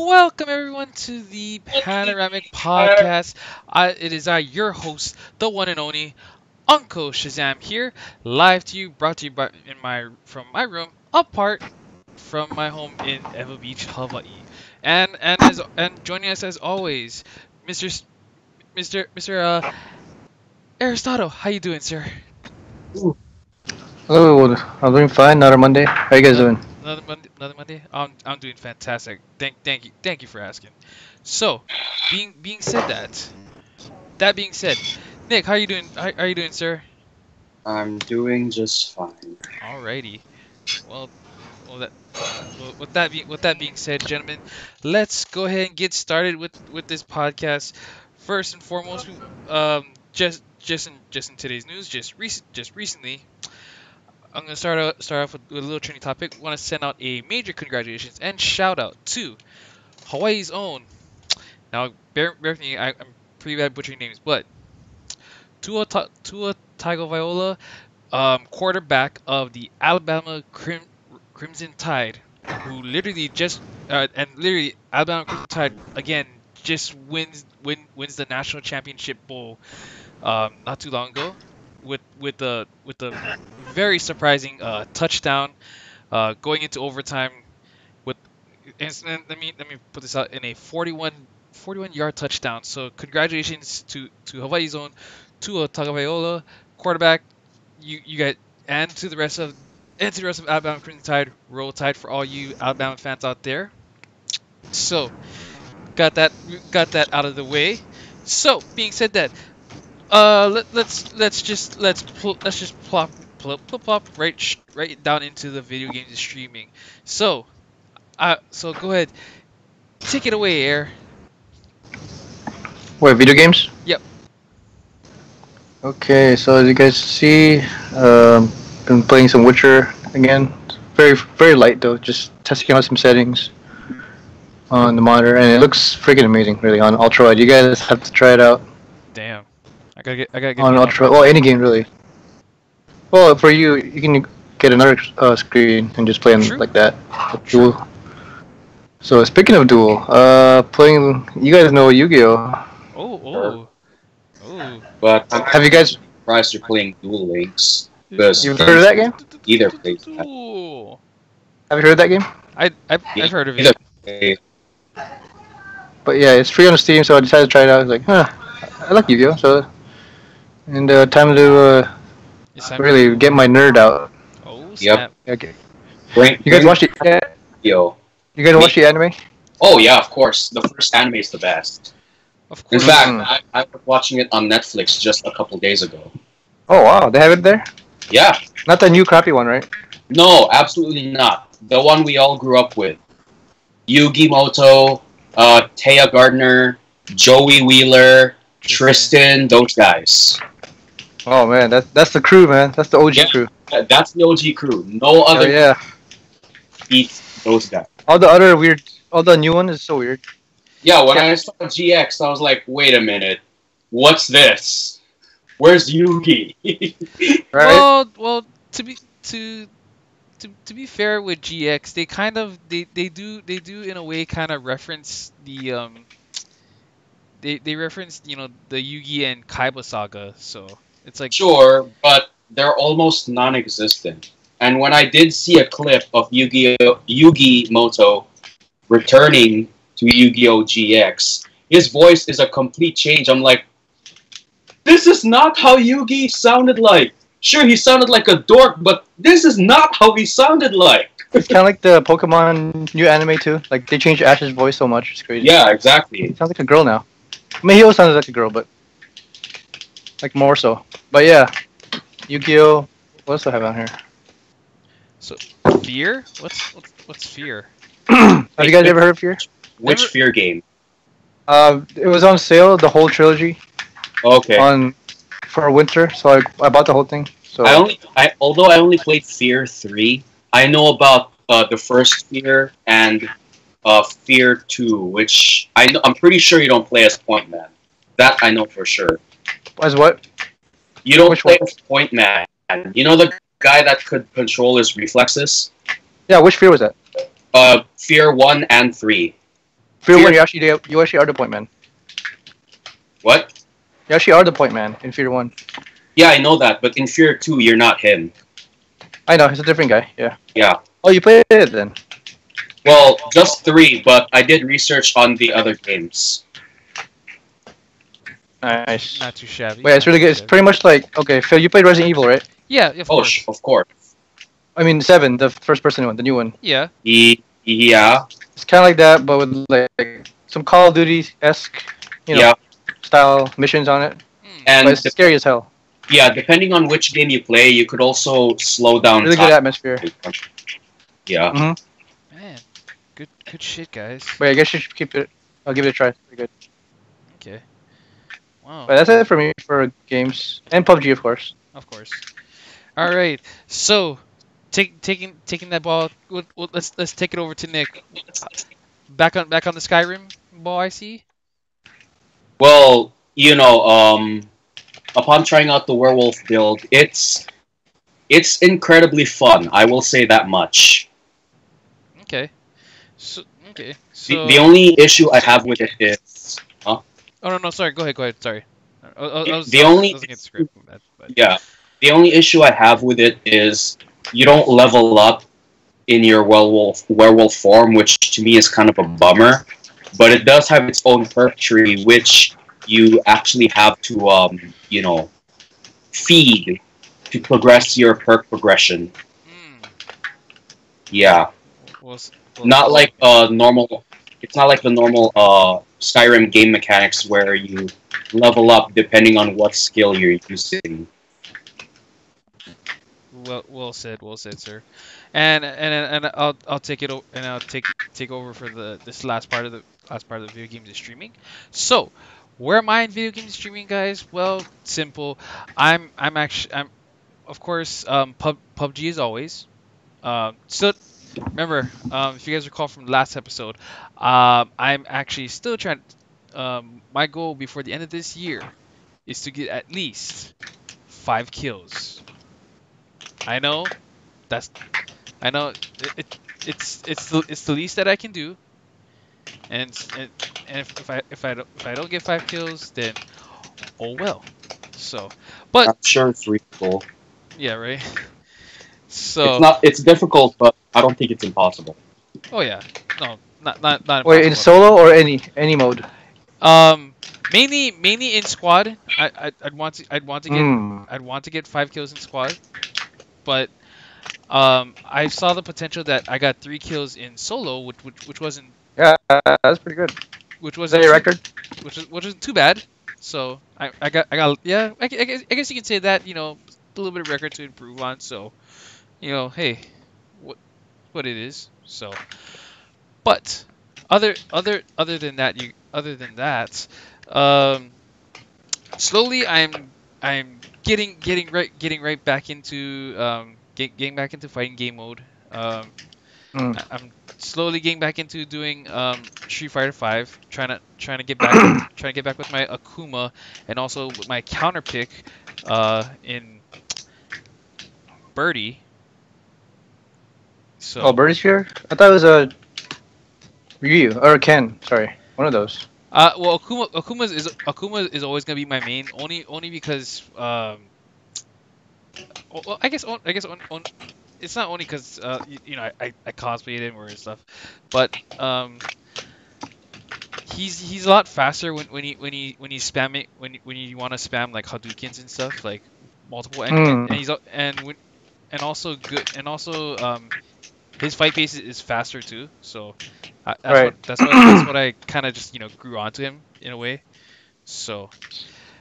Welcome everyone to the Panoramic Podcast. It is I, your host, the one and only Uncle Shazam here, live to you, brought to you from my room, apart from my home in Ewa Beach, Hawaii. And joining us as always, Mr. Mr. Aristotle. How you doing, sir? Hello, I'm doing fine. Another Monday. How you guys doing? Another Monday. I'm doing fantastic. Thank you for asking. So, being said that being said, Nick, how you doing? How are you doing, sir? I'm doing just fine. Alrighty. Well, well that with that being said, gentlemen, let's go ahead and get started with this podcast. First and foremost, just in today's news, just recently. I'm gonna start off with a little trending topic. Want to send out a major congratulations and shout out to Hawaii's own. Now, bear with me, I'm pretty bad butchering names, but Tua Tagovailoa, quarterback of the Alabama Crimson Tide, who literally Alabama Crimson Tide again just wins the national championship bowl not too long ago with the very surprising touchdown going into overtime with and let me put this out in a 41 yard touchdown. So congratulations to Hawaii's own Tua Tagovailoa, quarterback. You got and to the rest of Alabama Crimson Tide. Roll Tide for all you Alabama fans out there. So got that out of the way. So being said that, let's just plop right down into the video games and streaming. So go ahead, take it away, Air. Wait, video games? Yep. Okay, so as you guys see, been playing some Witcher again. Very light though, just testing out some settings on the monitor, and it looks freaking amazing, really, on ultra wide. You guys have to try it out. Damn. I gotta get on ultra. Well, any game really. Well, for you, you can get another screen and just play them like that. Dual. So speaking of dual, playing. You guys know Yu-Gi-Oh. Oh. But Have you guys? Surprised you're playing Duel Links because You've heard of that game? Either plays that. Have you heard of that game? I've heard of it. But yeah, it's free on Steam, so I decided to try it out. I was like, I like Yu-Gi-Oh, so and time to really get my nerd out. Oh snap! Yep. Okay. You guys watch the Yo. You guys watch the anime? Oh yeah, of course. The first anime is the best. Of In course. fact, I was watching it on Netflix just a couple days ago. Oh wow, they have it there? Yeah. Not the new crappy one, right? No, absolutely not. The one we all grew up with. Yugi Moto, Taya Gardner, Joey Wheeler, Tristan, those guys. Oh man, that's the crew, man. That's the OG crew. That's the OG crew. No other beats those guys. All the new one is so weird. Yeah, when I saw GX, I was like, wait a minute. What's this? Where's Yugi? Right? Well, to be fair with GX, they kind of they do in a way kind of reference the they reference the Yugi and Kaiba saga, so it's like Sure, but they're almost non-existent. And when I did see a clip of Yugi Moto returning to Yu-Gi-Oh! GX, his voice is a complete change. I'm like, this is not how Yugi sounded like. Sure, he sounded like a dork, but this is not how he sounded like. It's kind of like the Pokemon new anime too. Like they changed Ash's voice so much, it's crazy. Yeah, exactly. He sounds like a girl now. I mean, he always sounded like a girl, but like more so. But yeah, Yu-Gi-Oh! What else do I have on here? So Fear? What's Fear? Have you guys ever heard of Fear? Which Fear game? It was on sale, the whole trilogy. Okay. For winter, so I bought the whole thing. So although I only played Fear 3, I know about the first Fear and Fear 2, which I'm pretty sure you don't play as Point Man. That I know for sure. As what? You don't play as Point Man. You know the guy that could control his reflexes? Yeah, which Fear was that? Fear 1 and 3. Fear Fear- 1, you actually are the point man. What? You actually are the point man in Fear 1. Yeah, I know that, but in Fear 2, you're not him. I know, he's a different guy. Yeah. Yeah. Oh, you played it then? Well, just 3, but I did research on the other games. Nice. Not too shabby. Wait, it's not really too good. It's shabby. pretty much like, okay, Phil, you played Resident Evil, right? Yeah, of Oh, course. of course. I mean, 7, the first person one, the new one. Yeah. Yeah. It's kind of like that, but with like some Call of Duty-esque, Yeah. style missions on it. Hmm. And But it's scary as hell. yeah, depending on which game you play, you could also slow down Really good time. atmosphere. Yeah. Man, good shit, guys. Wait, I guess you should keep it. I'll give it a try. Pretty good. Okay. Wow. But that's it for me for games and PUBG, of course. Of course. All right. So, taking that ball. Let's take it over to Nick. Back on the Skyrim ball. I see. Well, upon trying out the werewolf build, it's incredibly fun. I will say that much. Okay. So okay. The, So. the only issue I have with it is, Oh no, sorry. Go ahead. Sorry. I was The only- looking at the script. But yeah, the only issue I have with it is you don't level up in your werewolf form, which to me is kind of a bummer. But it does have its own perk tree, which you actually have to feed to progress your perk progression. Yeah, not like normal. It's not like the normal Skyrim game mechanics where you level up depending on what skill you're using. Well said, sir. And I'll take it and I'll take over for this last part of the video games and streaming. So, where am I in video games streaming, guys? Well, simple. I'm of course PUBG as always. So remember, if you guys recall from the last episode, I'm actually still trying. My goal before the end of this year is to get at least 5 kills. I know I know it's the least that I can do, and if I don't get 5 kills, then oh well. So, but I'm sure it's reachable. yeah, right. So It's difficult, but I don't think it's impossible. oh yeah, no, not Wait, in impossible. solo or any mode? Mainly in squad. I'd want to get Hmm. 5 kills in squad, but I saw the potential that I got 3 kills in solo, which wasn't Yeah, that's pretty good. which Is that wasn't your too, record? which isn't too bad. So I got yeah. I guess you can say that a little bit of record to improve on. So hey, what it is. So, but other than that, slowly I'm getting right back into getting back into fighting game mode. Hmm. I'm slowly getting back into doing Street Fighter 5, trying to get back with my Akuma and also with my counter pick in Birdie. So Oh, Birdie's here? I thought it was a Ryu or Ken. Sorry, one of those. well, Akuma is always gonna be my main, only because well, I guess it's not only because I cosplayed him or stuff, but he's a lot faster when you spam it when you want to spam like Hadoukens and stuff like multiple and he's and also good and also his fight pace is faster too, so that's what I kind of just grew onto him in a way. So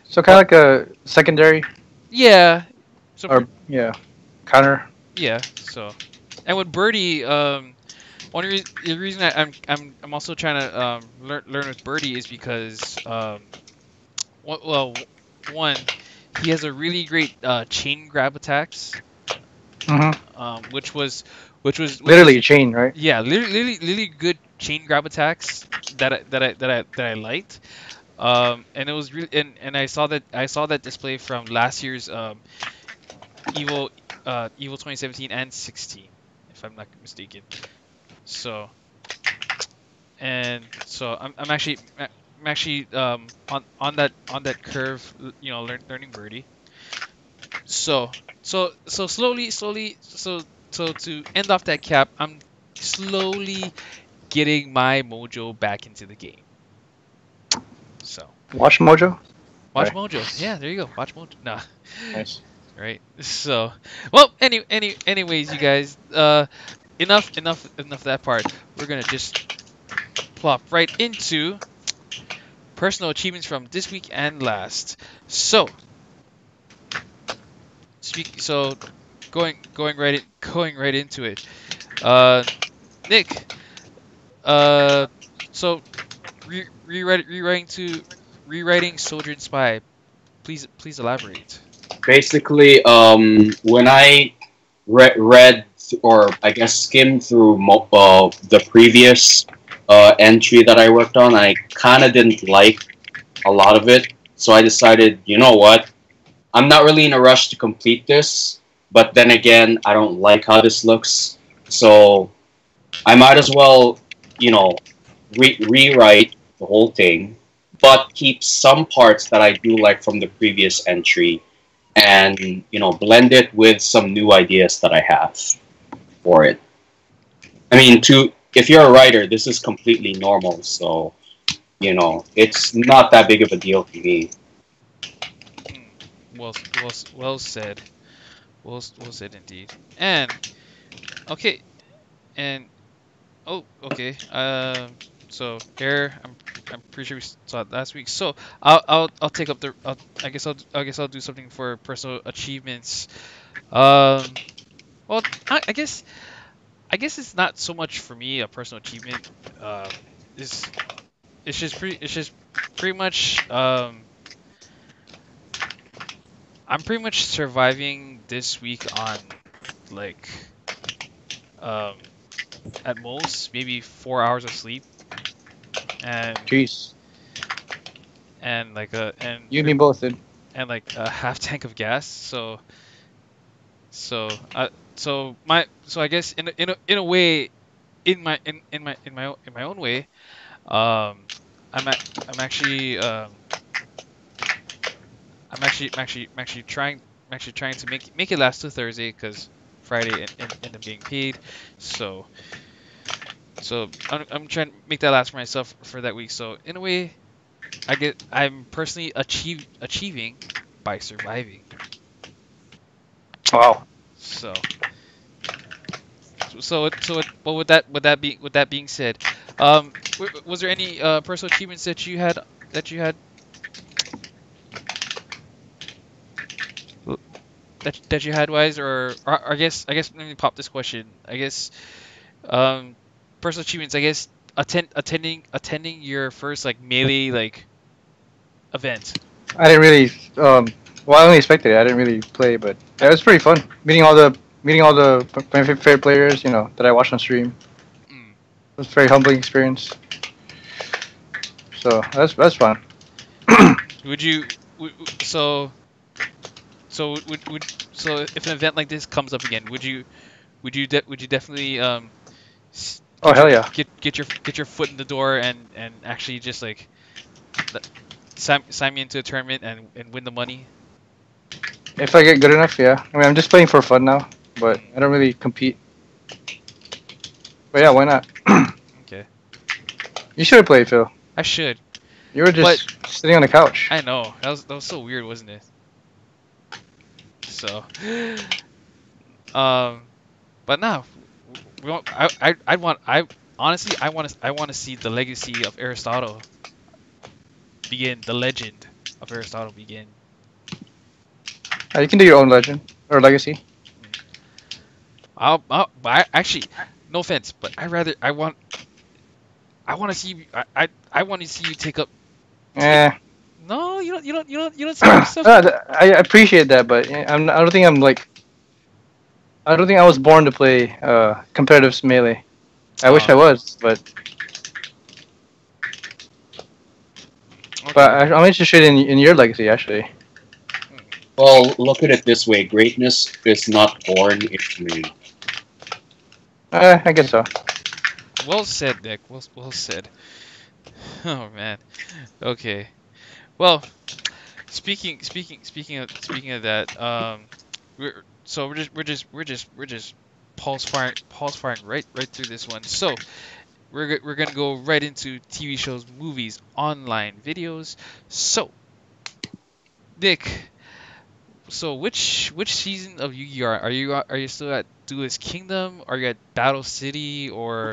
So kind of like a secondary yeah, so or counter. yeah, so and with Birdie, the reason I'm also trying to learn with Birdie is because one, he has a really great chain grab attacks, Mm-hmm. which was Literally a chain, right? yeah, literally good chain grab attacks that I liked. And it was really and I saw that display from last year's Evo Evo 2017 and 16, if I'm not mistaken. So and so I'm actually on that curve, learning birdie. So so to end off that cap, I'm slowly getting my mojo back into the game. So Watch Mojo. watch Right. Mojo. Yeah, there you go. Watch Mojo. Nah. Nice. Right. So, well, anyways, you guys, enough of that part. We're gonna just plop right into personal achievements from this week and last. So, so going right into it. Uh, Nick, uh, so rewriting Soldier and Spy. Please elaborate. Basically, when I read or I guess skimmed through the previous entry that I worked on, I kind of didn't like a lot of it. So I decided, you know what? I'm not really in a rush to complete this, but then again, I don't like how this looks. So I might as well, you know, rewrite the whole thing, but keep some parts that I do like from the previous entry and, blend it with some new ideas that I have for it. I mean, if you're a writer, this is completely normal, so, it's not that big of a deal for me. Well, well said. Well said indeed. And okay, and oh, okay. So here I'm pretty sure we saw it last week. So I'll take up I guess I'll do something for personal achievements. Um, well, I guess it's not so much for me a personal achievement. It's it's just pretty much I'm pretty much surviving this week on like um at most maybe 4 hours of sleep and Jeez. like a You and me both, dude. and like a half tank of gas. So so I guess in a way in my own way I'm actually I'm actually trying to make it last to Thursday because Friday end up getting paid. So I'm trying to make that last for myself for that week. So in a way, I'm personally achieving by surviving. Wow. So but with that being said, was there any personal achievements that you had wise or I guess let me pop this question. I guess personal achievements. I guess attending your first like melee like event. I didn't really. Well, I only expected it. I didn't really play, but it was pretty fun. Meeting all the my favorite players, that I watched on stream. Mm. It was a very humbling experience. So that's fun. Would you so so if an event like this comes up again, would you definitely Oh hell yeah! get your foot in the door and actually just like sign me into a tournament and win the money? If I get good enough, yeah. I mean, I'm just playing for fun now, but I don't really compete. But yeah, why not? Okay. You should have played, Phil. I should. You were just sitting on the couch. I know. That was so weird, wasn't it? So, but now, I honestly I want to see the legacy of Aristotle begin. The legend of Aristotle begin. You can do your own legend or legacy. But actually, no offense, but I want to see you, I want to see you take up. No, you don't see yourself. I appreciate that, but I don't think I'm like. I don't think I was born to play competitive melee. I wish I was, but. Okay. But I'm interested in your legacy, actually. Well, look at it this way: greatness is not born; it's made. I guess so. well said, Nick. Well said. Oh man. Okay. Well, speaking of that, we're just pulse firing right through this one. So we're gonna go right into TV shows, movies, online videos. So Nick, so which season of Yu-Gi-Oh are you still at Duelist Kingdom? Are you at Battle City or?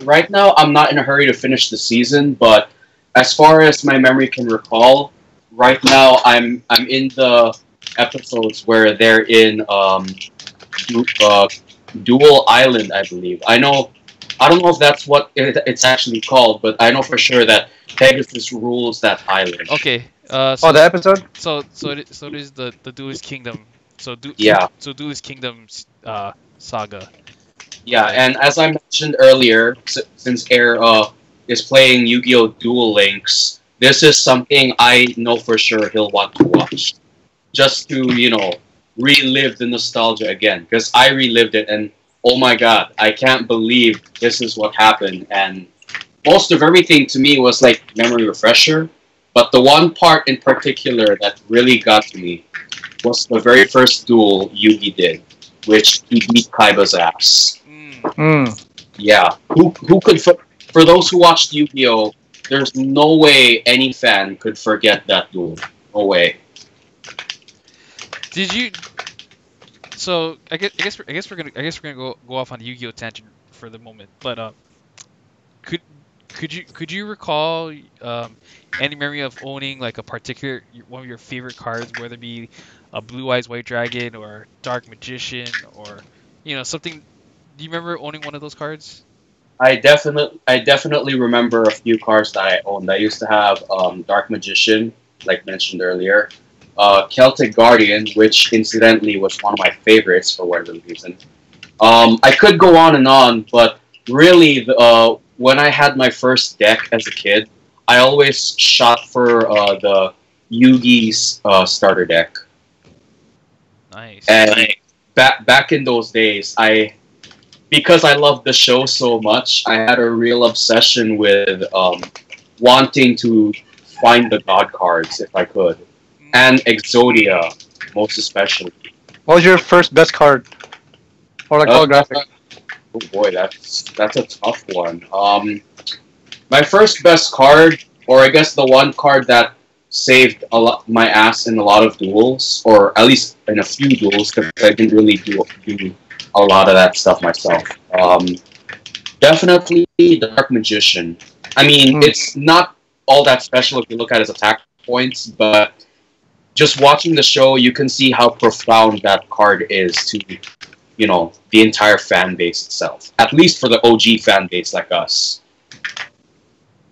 Right now, I'm not in a hurry to finish the season, but as far as my memory can recall, right now I'm in the episodes where they're in Dual Island, I believe. I don't know if that's what it's actually called, but I know for sure that Pegasus rules that island. Okay. Oh, the episode? So there's the Duelist Kingdom. Yeah. So Duelist Kingdom's saga. Yeah, Okay. and as I mentioned earlier, since Air is playing Yu-Gi-Oh! Duel Links, this is something I know for sure he'll want to watch, just to relive the nostalgia again. Because I relived it, and oh my god, I can't believe this is what happened. And most of everything to me was like memory refresher, but the one part in particular that really got to me was the very first duel Yugi did, which he beat Kaiba's ass. Mm. Yeah, who could for those who watched Yu-Gi-Oh, there's no way any fan could forget that duel. No way. Did you? So I guess we're gonna go off on the Yu-Gi-Oh tangent for the moment. But could could you recall any memory of owning like a particular one of your favorite cards, whether it be a Blue Eyes White Dragon or Dark Magician or something? Do you remember owning one of those cards? I definitely remember a few cards that I owned. I used to have Dark Magician, like mentioned earlier, Celtic Guardian, which incidentally was one of my favorites for whatever reason. I could go on, but really, when I had my first deck as a kid, I always shot for the Yugi's starter deck. Nice. And back in those days, because I loved the show so much, I had a real obsession with wanting to find the god cards if I could, and Exodia most especially. What was your first best card? Or like holographic? Oh boy, that's a tough one. My first best card, or I guess the one card that saved my ass in a lot of duels, or at least in a few duels, because I didn't really do a lot of that stuff myself. Definitely the Dark Magician. I mean, it's not all that special if you look at his attack points, but just watching the show, you can see how profound that card is to, the entire fan base itself. At least for the OG fan base like us.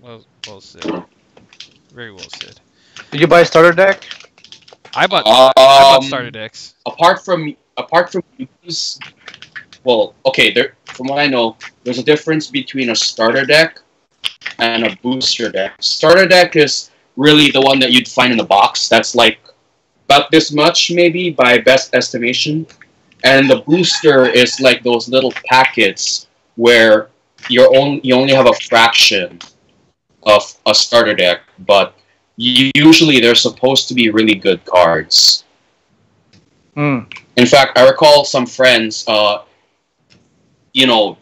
Well said. Very well said. Did you buy a starter deck? I bought starter decks. Apart from Yugi's, well, okay, from what I know, there's a difference between a starter deck and a booster deck. Starter deck is really the one that you'd find in the box. That's like about this much, maybe, by best estimation. And the booster is like those little packets where you only have a fraction of a starter deck, but usually they're supposed to be really good cards. Mm. In fact, I recall some friends,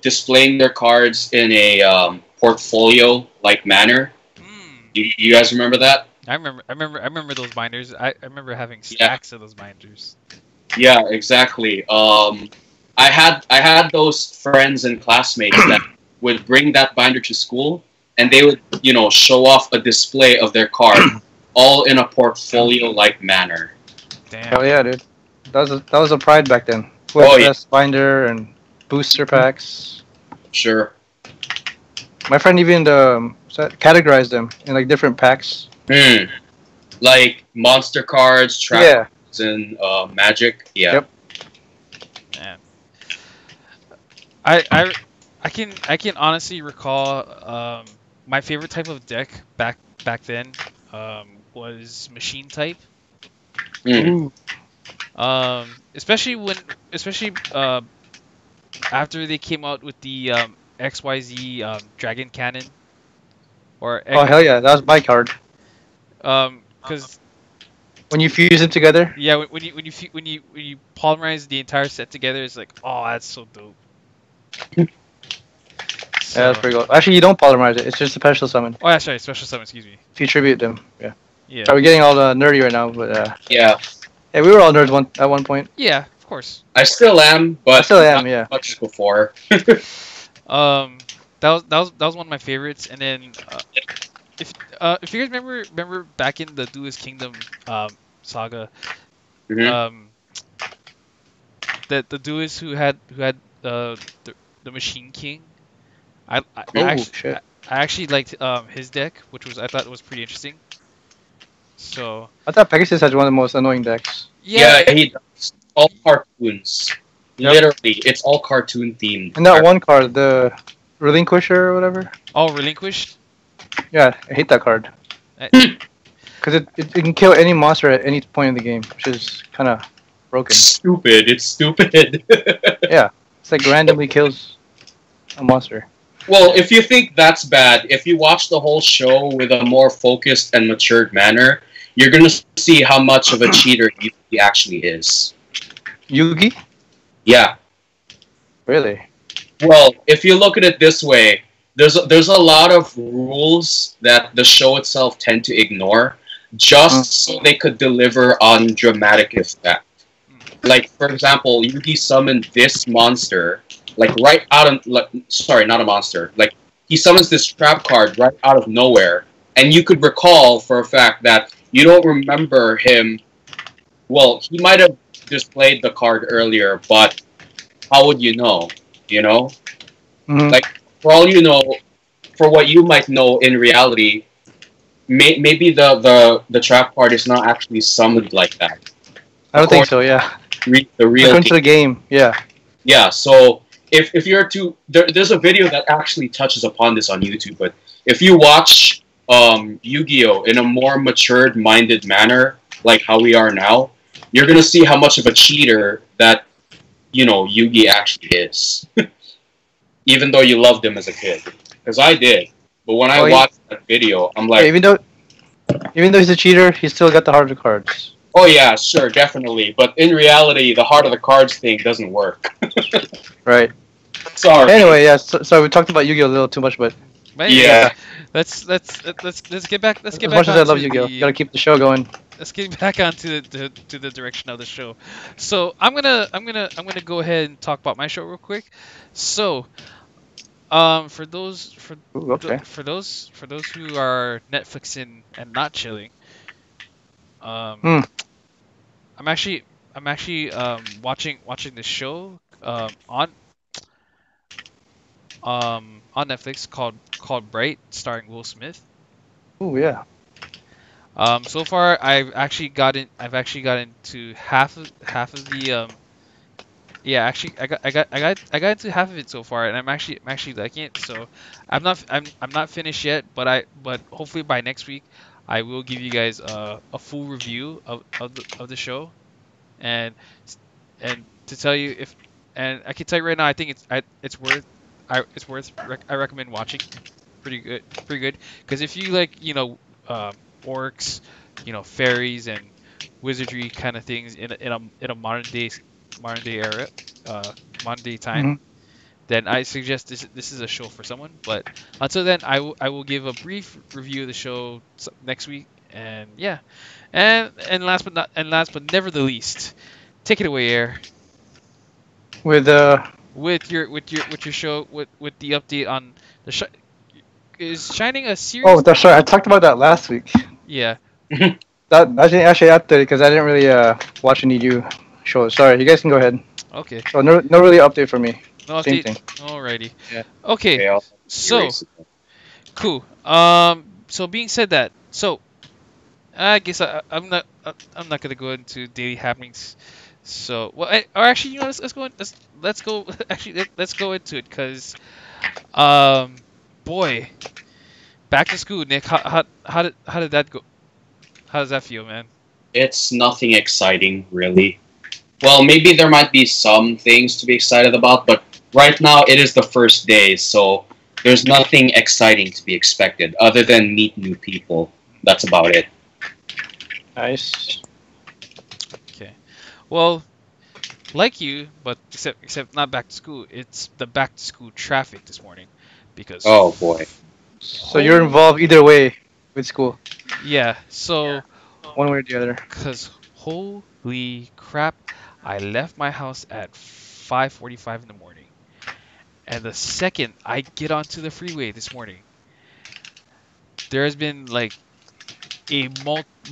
displaying their cards in a portfolio-like manner. You guys remember that? I remember those binders. I remember having stacks of those binders. Yeah, exactly. I had those friends and classmates that would bring that binder to school, and they would, show off a display of their card, all in a portfolio-like manner. Damn. Hell yeah, dude. That was a pride back then. Who had the best binder and booster packs. Sure. My friend even categorized them in like different packs. Like monster cards, trap cards, and magic. Yeah. Yep. Man. I can honestly recall my favorite type of deck back then was machine type. Ooh. Especially after they came out with the XYZ Dragon Cannon or Oh hell yeah, that was my card. because When you fuse them together. yeah, when you polymerize the entire set together, it's like, oh, that's so dope. Yeah, that's pretty cool. Actually, you don't polymerize it. It's just a special summon. Oh, yeah, sorry, special summon. Excuse me. If you tribute them. Yeah. Yeah. Sorry, we're getting all nerdy right now, but Yeah, hey, we were all nerds at one point. Yeah, of course. I still am, but I still am, not yeah. much before. That was one of my favorites. And then if you guys remember back in the Duelist Kingdom saga, Mhm. the duelists who had the Machine King, I Oh actually shit. I actually liked his deck, I thought was pretty interesting. So I thought Pegasus had one of the most annoying decks. Yeah, he does. All cartoons. Yep. Literally, it's all cartoon themed. And that one card, the Relinquisher or whatever. Oh, Relinquished. Yeah, I hate that card. Uh, Because it can kill any monster at any point in the game, which is kind of broken. Stupid. It's stupid. Yeah, it's like randomly kills a monster. Well, if you think that's bad, if you watch the whole show with a more focused and matured manner, you're gonna see how much of a cheater he actually is. Yugi? Yeah. Really? Well, if you look at it this way, there's a lot of rules that the show itself tend to ignore, just so they could deliver on dramatic effect. Like, for example, Yugi summoned this monster, like right out of, sorry, not a monster. Like, he summons this trap card right out of nowhere, and you could recall for a fact that you don't remember him. Well, he might have displayed the card earlier, but how would you know? You know, Mhm. like, for all you know, for what you might know in reality, maybe the trap card is not actually summoned like that. I don't think so, yeah. The real According to the game, yeah. Yeah, so if you're to there's a video that actually touches upon this on YouTube, but if you watch Yu-Gi-Oh in a more matured minded manner, like how we are now, you're gonna see how much of a cheater that Yugi actually is. Even though you loved him as a kid, because I did, but when I watched that video, I'm like, Yeah, even though he's a cheater, he's still got the harder cards. oh yeah, sure, definitely, but in reality, the heart of the cards thing doesn't work. Right. Sorry. Anyway, yeah, so we talked about Yu-Gi-Oh a little too much, but But Yeah. let's get back. Let's get as back much as I onto love Yu-Gi-Oh, the- gotta keep the show going. Let's get back onto the direction of the show. So I'm gonna go ahead and talk about my show real quick. So, for those Ooh, okay. for those who are Netflixing and not chilling, Hmm. I'm actually watching this show on Netflix called Bright, starring Will Smith. Ooh, yeah. So far I've actually gotten to half of the yeah, actually I got into half of it so far, and I'm actually liking it. So I'm not finished yet, but hopefully by next week I will give you guys a full review of the show, and to tell you if, and I can tell you right now, I think it's worth I recommend watching. Pretty good because if you like orcs, fairies and wizardry kind of things in a modern day era, modern day time, Mhm. then I suggest this is a show for someone. But until then, I will give a brief review of the show next week, and yeah, and last but never the least, take it away, Air, With with your show with the update on the is Shining a series? oh, that's right. I talked about that last week. Yeah. That I didn't actually update it because I didn't really watch any new shows. Sorry, you guys can go ahead. Okay. So no really update for me. No Same update. thing. Alrighty. Yeah. Okay. Okay, I'll So erase it. cool. So being said that, so I guess I'm not gonna go into daily happenings. So or actually, let's go actually let's go into it, because boy, back to school, Nick. How did that go? How does that feel, man? It's nothing exciting, really. Well, maybe there might be some things to be excited about, but right now it is the first day, so there's nothing exciting to be expected other than meet new people. That's about it. Nice. Okay. Well, like you, but except not back to school. It's the back to school traffic this morning, because Oh boy. So you're involved either way with school, yeah. So one way or the other. because holy crap, I left my house at 5:45 in the morning, and the second I get onto the freeway this morning, there has been like a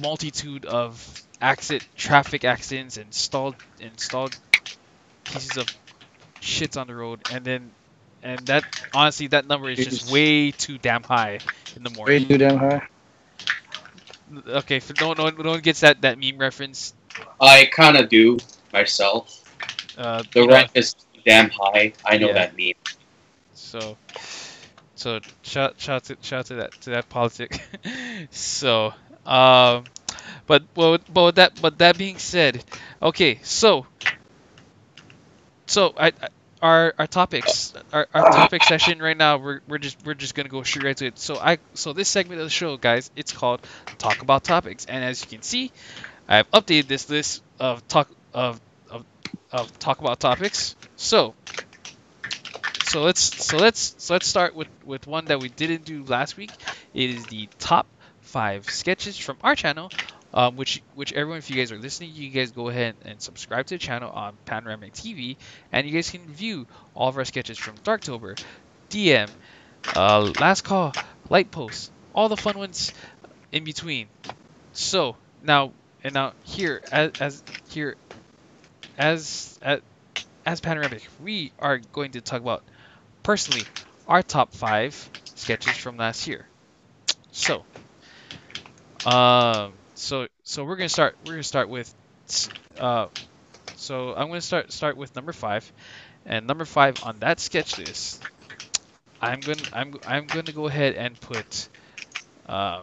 multitude of traffic accidents and stalled pieces of shits on the road, and that honestly that number is just Jeez. way too damn high in the Way morning. too damn high. Okay, for no one gets that meme reference. I kind of do myself. Uh, The you know, rent is damn high. I know Yeah. that meme. so shout to that politic. So, but that being said, okay, so our topics our topic session right now, we're just gonna go straight right to it. So this segment of the show, guys, it's called Talk About Topics, and as you can see, I've updated this list of talk about topics. So let's start with one that we didn't do last week. It is the top 5 sketches from our channel. Which everyone, if you guys are listening, you guys go ahead and subscribe to the channel on Panoramic TV, and you guys can view all of our sketches from Darktober, DM, Last Call, Light Post, all the fun ones in between. So now here as Panoramic, we are going to talk about personally our top 5 sketches from last year. So so we're gonna start. We're gonna start with. Uh, so I'm gonna start with number 5, and number 5 on that sketch list. I'm gonna go ahead and put um,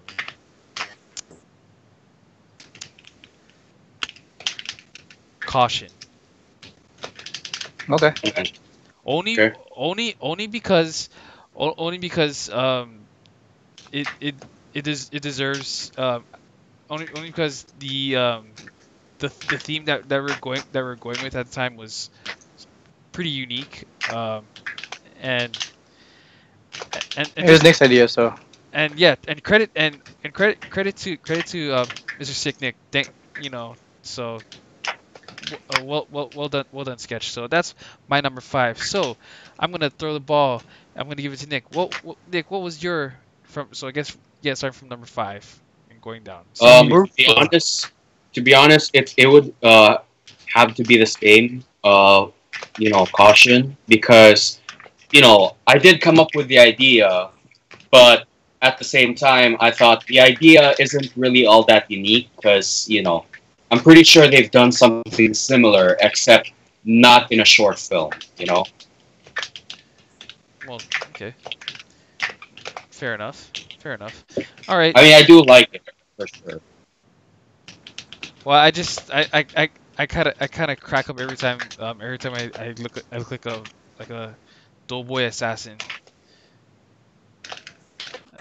caution. Okay. Only Okay. only because it it it deserves only because the theme that we're going with at the time was pretty unique, and and Here's just Nick's idea. So and yeah, and credit to Mr. Sicknick. Thank you know. So well done sketch. So that's my number 5. So I'm gonna throw the ball. I'm gonna give it to Nick. Nick, what was your from? So I guess yeah, starting from number 5 and going down. So number To be 4. honest, it would have to be the same. Caution, because I did come up with the idea, but at the same time, I thought the idea isn't really all that unique because I'm pretty sure they've done something similar, except not in a short film. well, okay, fair enough. Fair enough. All right. I mean, I do like it for sure. Well, I kind of crack up every time I look like a doughboy assassin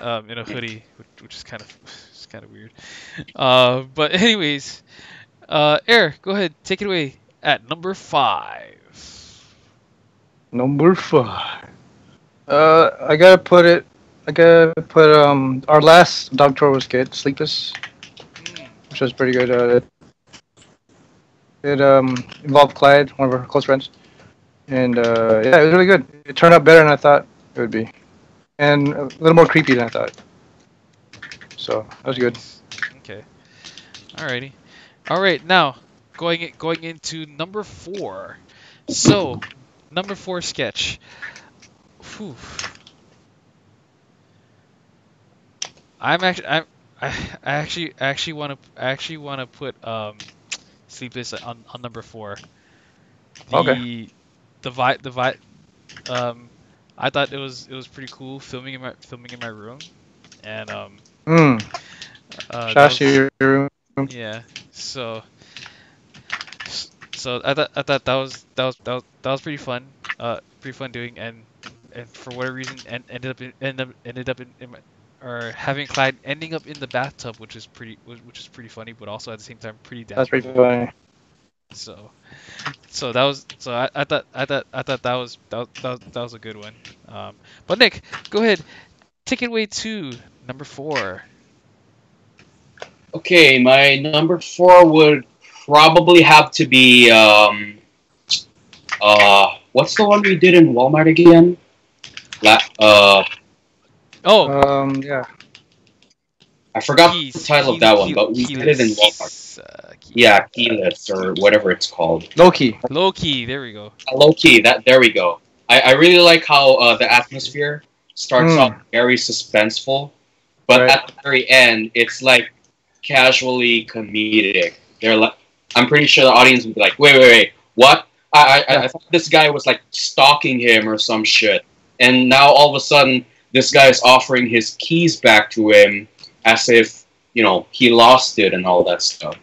in a hoodie, which is kind of weird. But anyways, Eric, go ahead, take it away at number 5. Number 5. I gotta put it. I gotta put our last dog tour was good. Sleepless, Mm, which was pretty good. It involved Clyde, one of our close friends, and yeah, it was really good. It turned out better than I thought it would be, and a little more creepy than I thought. So that was good. nice. Okay. Alrighty. All right. Now going into number 4. So number 4 sketch. Whew. I actually want to put Sleepless on number 4. Okay. The vibe um I thought it was pretty cool filming in my room, and Hmm. that Shout out was to your room. yeah. So I thought that was pretty fun. pretty fun doing, and for whatever reason, ended up in my, or having Clyde ending up in the bathtub, which is pretty funny, but also at the same time pretty damn That's pretty cool. funny. So I thought that was a good one. But Nick, go ahead, take it away to number 4. Okay, my number 4 would probably have to be what's the one we did in Walmart again? Oh, Yeah. I forgot keys, the title of key, that one, key, but we did it in Walmart. keyless, Yeah, keyless or whatever it's called. Loki. low key. There we go. Low key. There we go. I really like how the atmosphere starts Mm. off very suspenseful, but Right. at the very end, it's like casually comedic. They're like, I'm pretty sure the audience would be like, wait, what? I thought this guy was like stalking him or some shit, and now all of a sudden, this guy is offering his keys back to him as if he lost it and all that stuff.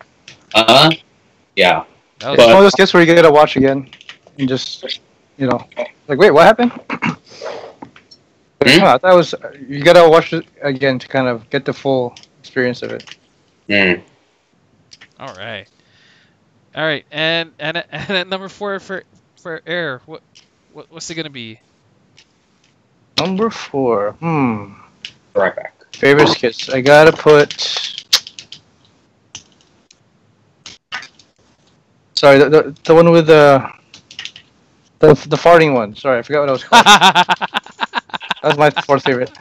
Yeah. That was It's one of those skits where you gotta watch again and just, like, wait, what happened? Hmm? That was you gotta watch it again to kind of get the full experience of it. Mm. all right. All right, and at number 4 for Air, what's it gonna be? Number 4. Right back. Favorite skits. I gotta put. Sorry, the one with the farting one. Sorry, I forgot what I was called. That was my 4th favorite.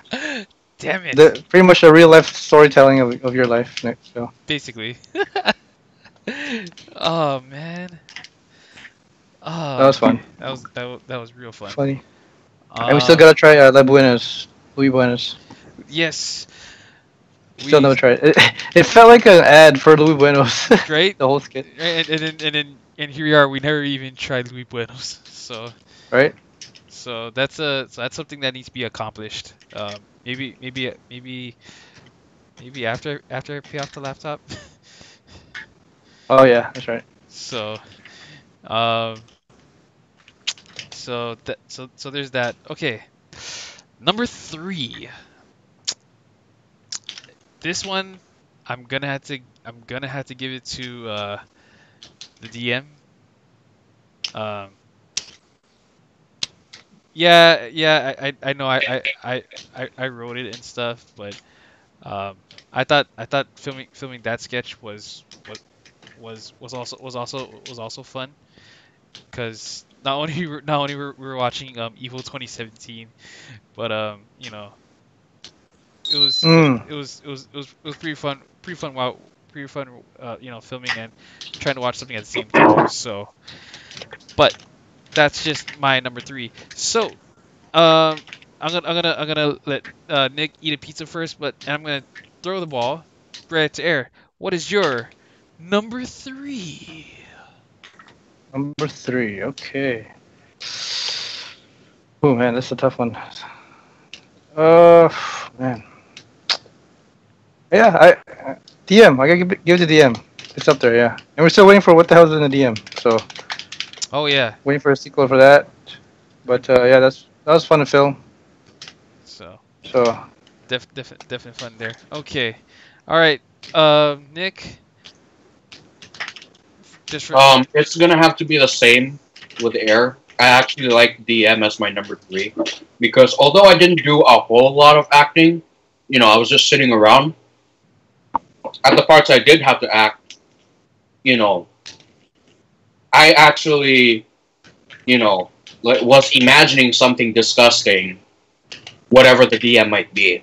Damn it. Pretty much a real life storytelling of your life, Nick. So Basically. Oh man. Oh, that was fun. That was real fun. Funny. And we still gotta try Louis Buenos. Yes. Still never tried it. It felt like an ad for Louis Buenos. Right? The whole skit. And here we are. We never even tried Louis Buenos. So Right? that's something that needs to be accomplished. Maybe after I pay off the laptop. Oh yeah, that's right. So um so there's that. Okay. Number 3. This one I'm gonna have to give it to the DM. I know I wrote it and stuff, but I thought filming that sketch was also fun, because not only we were watching Evil 2017, but it was Mm. it was pretty fun while filming and trying to watch something at the same time. So, but that's just my number 3. So, I'm gonna let Nick eat a pizza first, and I'm gonna throw the ball right to Air. What is your number 3? Number 3. Okay. Oh man, that's a tough one. Man. Yeah, DM. I gotta give it to DM. It's up there, yeah. And we're still waiting for What the Hell's in the DM. So Oh yeah. waiting for a sequel for that. But yeah, that was fun to film. So So definitely fun there. Okay. All right. Nick. Just for, It's gonna have to be the same with Air. I actually like DM as my number 3 because although I didn't do a whole lot of acting, I was just sitting around. At the parts I did have to act, I actually, was imagining something disgusting, whatever the DM might be.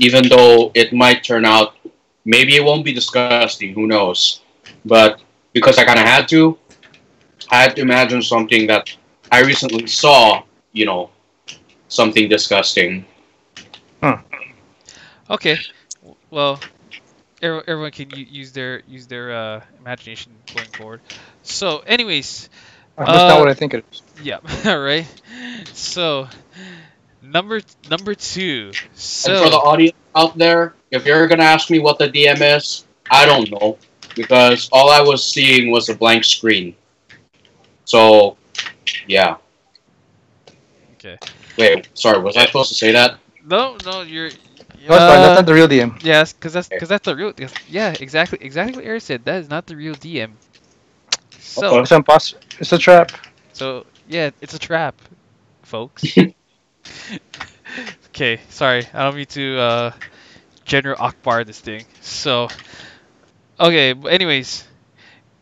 Even though it might turn out, maybe it won't be disgusting, who knows. But because I kind of had to imagine something that I recently saw, something disgusting. okay. Well, everyone can use their imagination going forward. So, anyways, that's not what I think it is. yeah. All right. So, number 2. And So for the audience out there, if you're gonna ask me what the DM is, I don't know, because all I was seeing was a blank screen. So, yeah. Okay. Wait, sorry, was I supposed to say that? No, no, you're. No, it's fine. That's not the real DM. Yes, because that's the real. Yeah, exactly what Eric said. That is not the real DM. So, Okay. It's impossible. It's a trap. so yeah, it's a trap, folks. Okay, sorry, I don't mean to General Akbar this thing. So, okay, but anyways,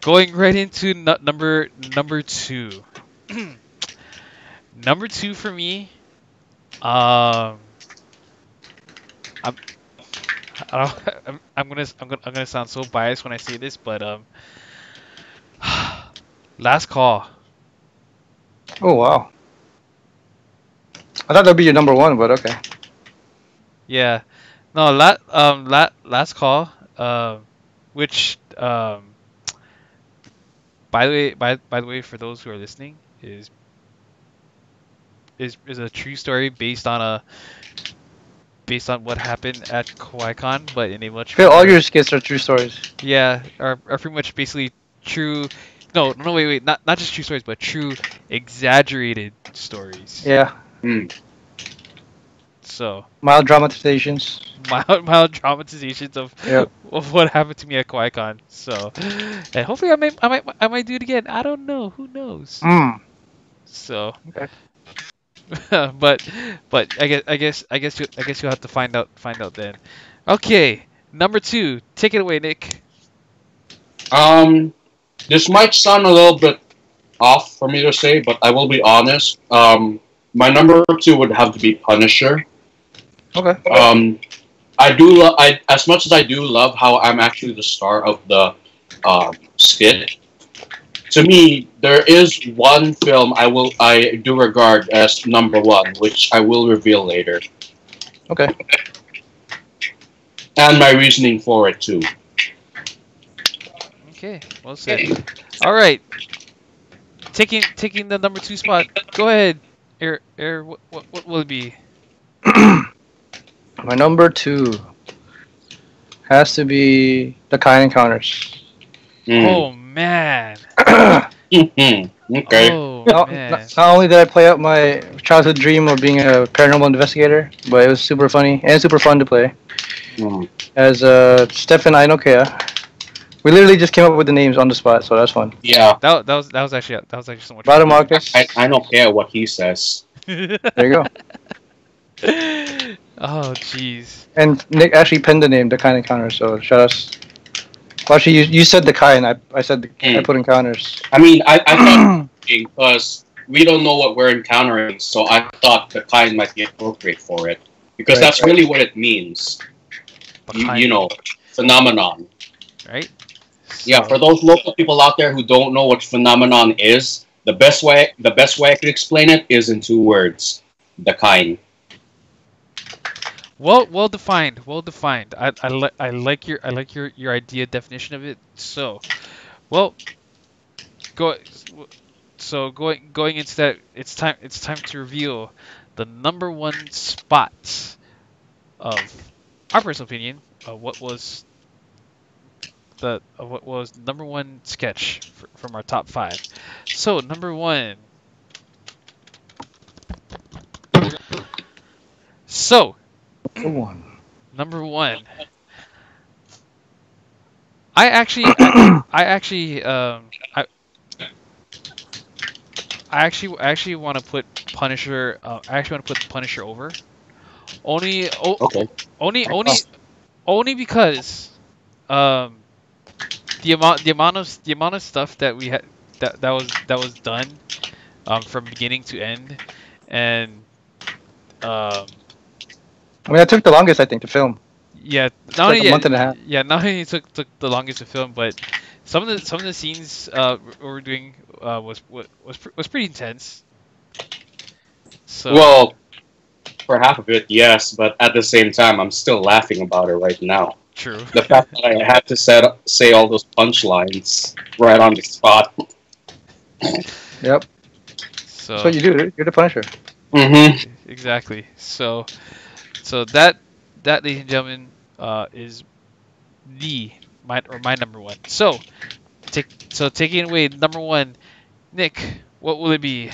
going right into number two. Number two for me. Um, I'm I don't, I'm gonna sound so biased when I say this, but last call. Oh wow. I thought that'd be your number one, but okay. Yeah, no, last call. Which by the way, for those who are listening, is a true story based on what happened at KawaiCon, but in a much Phil, all more your skits are true stories. yeah, are pretty much basically true. No, wait, not just true stories, but true exaggerated stories. Yeah. Hmm. So Mild dramatizations. mild dramatizations Yep. of what happened to me at KawaiCon. So, and hopefully I might do it again. I don't know. Who knows? Mm. So, Okay. but I guess you'll have to find out then. Okay, number two. Take it away, Nick. This might sound a little bit off for me to say, but I will be honest. My number two would have to be Punisher. Okay. I as much as I do love how I'm actually the star of the skit. To me, there is one film I do regard as number one, which I will reveal later, Okay. and my reasoning for it too. Okay, well said. All right, taking the number two spot. Go ahead, what will it be? My number two has to be the Kind Encounters. Oh man. Okay. Oh Not, man. not only did I play out my childhood dream of being a paranormal investigator, but it was super funny and super fun to play. Mm. As Stefan Ainokea. We literally just came up with the names on the spot, so that's fun. Yeah. That was actually so much Bada fun. Marcus. I don't care what he says. There you go. Oh jeez. And Nick actually penned the name, the Kind Encounters, so shout outs. Well, actually, you said the Kind, I said I put Encounters. I mean, I thought because we don't know what we're encountering, so I thought the kind might be appropriate for it because Right, that's right. really what it means. You know, phenomenon. Right? Yeah, for those local people out there who don't know what phenomenon is, the best way I could explain it is in two words: the kind. Well defined. Well defined. I like your idea definition of it. So, well, go so going into that, it's time to reveal the number one spot of our personal opinion of what was number one sketch from our top five. So number one. So Good one. number one. I actually want to put Punisher. I actually want to put Punisher over. Okay. Only because the amount of stuff that we had that was done from beginning to end, and I mean, that took the longest, I think, to film. yeah, It's like a month and a half. yeah, not only took the longest to film, but some of the scenes we were doing was pretty intense. So Well, for half of it, yes, but at the same time, I'm still laughing about it right now. true. The fact that I had to say all those punchlines right on the spot. Yep. So That's what you do. You're the Punisher. Mm-hmm. exactly. So that ladies and gentlemen is my number one. So taking away number one, Nick, what will it be?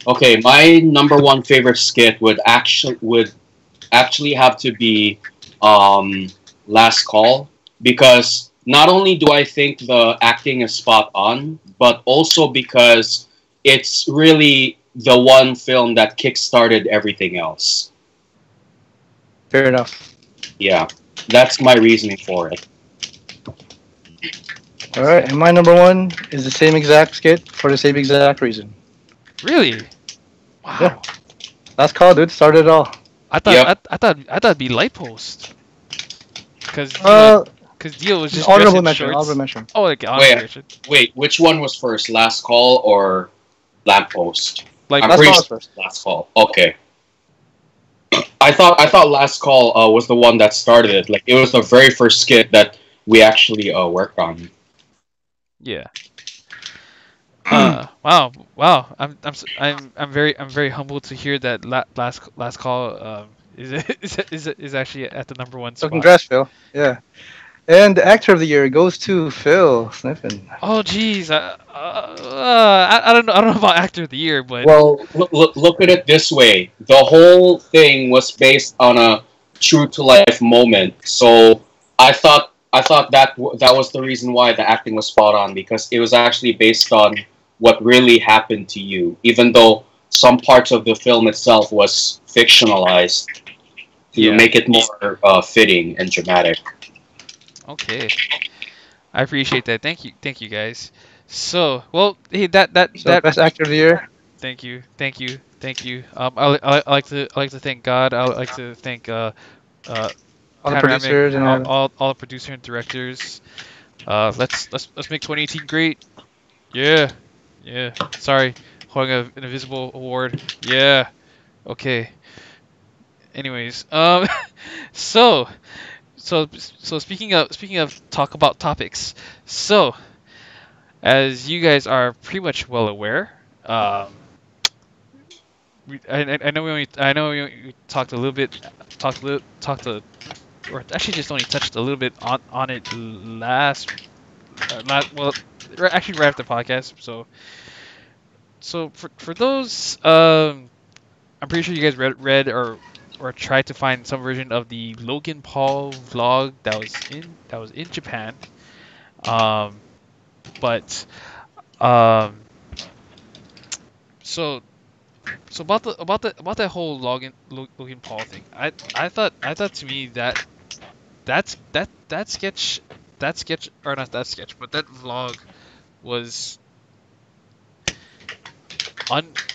Okay, my number one favorite skit would actually have to be um, Last Call, because not only do I think the acting is spot on, but also because it's really the one film that kickstarted everything else. Fair enough. Yeah, that's my reasoning for it. All right, and my number one is the same exact skit for the same exact reason. Really? Yeah, Wow. Last Call, dude, started it all. Yep. I thought it'd be Light Post, cause Uh, Dio was just dressed honorable in mention. Honorable shorts. mention. Oh, like honorable Wait, mention. wait, which one was first, Last Call or Lamppost? Like I'm Last pretty Call sure is first. Last Call. Okay. I thought Last Call was the one that started it. Like it was the very first skit that we actually worked on. yeah. Wow, wow. I'm very humbled to hear that last call is is actually at the number one So spot. congrats, Phil. Yeah. And the actor of the year goes to Phil Sniffen. Oh geez, I don't know about actor of the year, but Well, look at it this way: the whole thing was based on a true to life moment. So I thought that was the reason why the acting was spot on, because it was actually based on what really happened to you, even though some parts of the film itself was fictionalized to yeah. make it more fitting and dramatic. Okay, I appreciate that. Thank you guys. So, well, hey, So that best actor of the year, thank you. I like to thank God. I like to thank uh all the Panoramic, producers and all that. all the producer and directors. Let's make 2018 great. Yeah, yeah. Sorry, holding an invisible award. Yeah. Okay. Anyways, so speaking of talk about topics. So as you guys are pretty much well aware, I know we talked a little bit, talked a, or actually just only touched a little bit on it well, actually right after the podcast. So for those, I'm pretty sure you guys read or tried to find some version of the Logan Paul vlog that was in Japan. Um, but um, so so about that whole Logan Paul thing. I thought to me that that sketch or not that sketch, but that vlog was